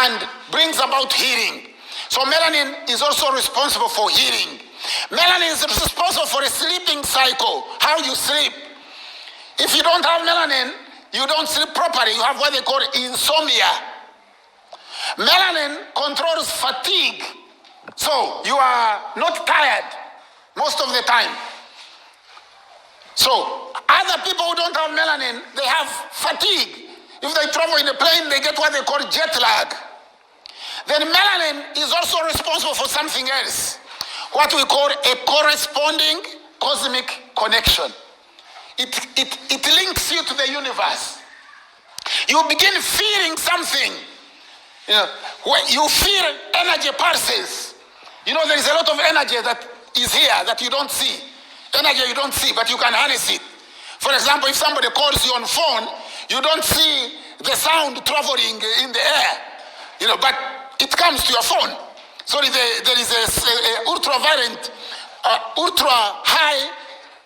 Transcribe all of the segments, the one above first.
and brings about healing. So melanin is also responsible for healing. Melanin is responsible for a sleeping cycle, how you sleep. If you don't have melanin, you don't sleep properly. You have what they call insomnia. Melanin controls fatigue. So you are not tired most of the time. So other people who don't have melanin, they have fatigue. If they travel in a plane, they get what they call jet lag. Then melanin is also responsible for something else, what we call a corresponding cosmic connection. It links you to the universe. You begin feeling something. When you feel energy pulses. There is a lot of energy that is here that you don't see. Energy you don't see, but you can harness it. For example, if somebody calls you on phone, you don't see the sound traveling in the air, but it comes to your phone. So there is a ultraviolet, ultra high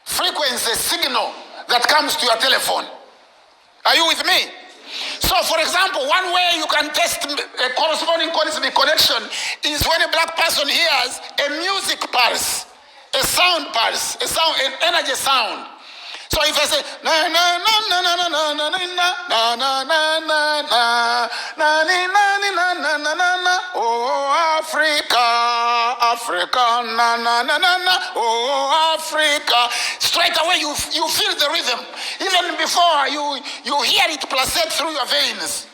frequency signal that comes to your telephone. Are you with me? So, for example, one way you can test a corresponding cosmic connection is when a black person hears a music pulse, a sound pulse, an energy sound. So if I say na na na na na na na na na na na na na na na na, oh Africa, Africa, na na na na na, oh Africa. Straight away you feel the rhythm. Even before you hear it pulsate through your veins.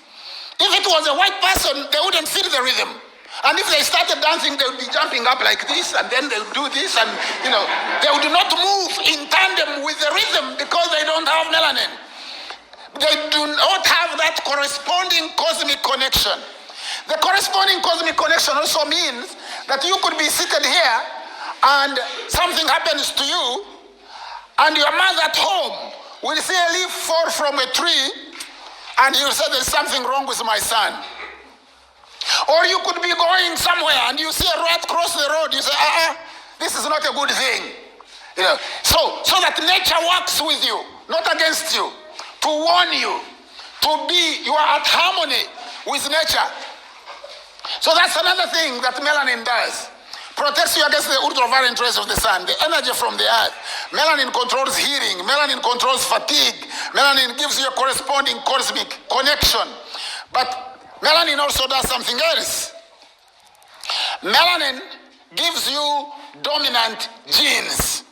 If it was a white person, they wouldn't feel the rhythm. And if they started dancing, they would be jumping up like this, and then they would do this, and they would not move in tandem with the rhythm because they don't have melanin. They do not have that corresponding cosmic connection. The corresponding cosmic connection also means that you could be seated here, and something happens to you, and your mother at home will see a leaf fall from a tree, and you'll say, there's something wrong with my son. Or you could be going somewhere and you see a rat cross the road. You say, this is not a good thing. So that nature works with you, not against you, to warn you, you are at harmony with nature. So that's another thing that melanin does. Protects you against the ultraviolet rays of the sun, the energy from the earth. Melanin controls healing. Melanin controls fatigue. Melanin gives you a corresponding cosmic connection. But melanin also does something else. Melanin gives you dominant genes.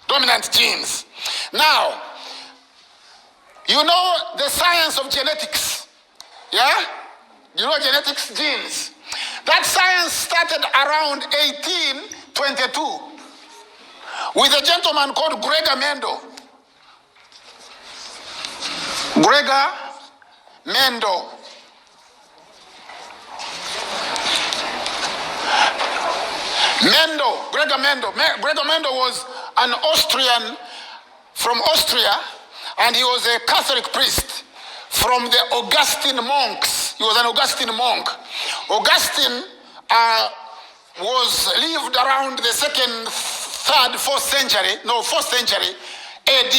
Dominant genes. Now, you know the science of genetics. Yeah? You know genetics, genes. That science started around 1822 with a gentleman called Gregor Mendel. Gregor Mendel. Gregor Mendel. Gregor Mendel was an Austrian from Austria, and he was a Catholic priest from the Augustine monks. He was an Augustine monk. Augustine lived around the 2nd, 3rd, 4th century AD,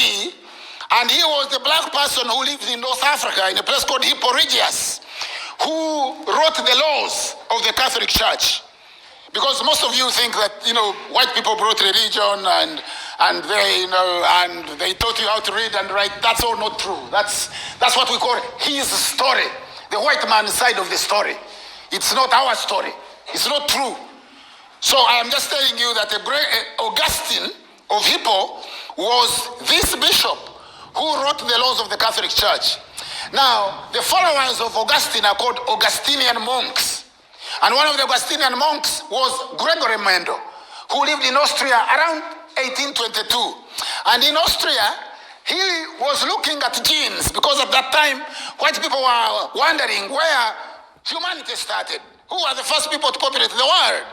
and he was the black person who lived in North Africa in a place called Hippo Regius, who wrote the laws of the Catholic Church. Because most of you think that, white people brought religion and they taught you how to read and write. That's all not true. That's what we call his story, the white man's side of the story. It's not our story. It's not true. So I am just telling you that Augustine of Hippo was this bishop who wrote the laws of the Catholic Church. Now, the followers of Augustine are called Augustinian monks. And one of the Augustinian monks was Gregory Mendel, who lived in Austria around 1822. And in Austria, he was looking at genes, because at that time, white people were wondering where humanity started. Who are the first people to populate the world?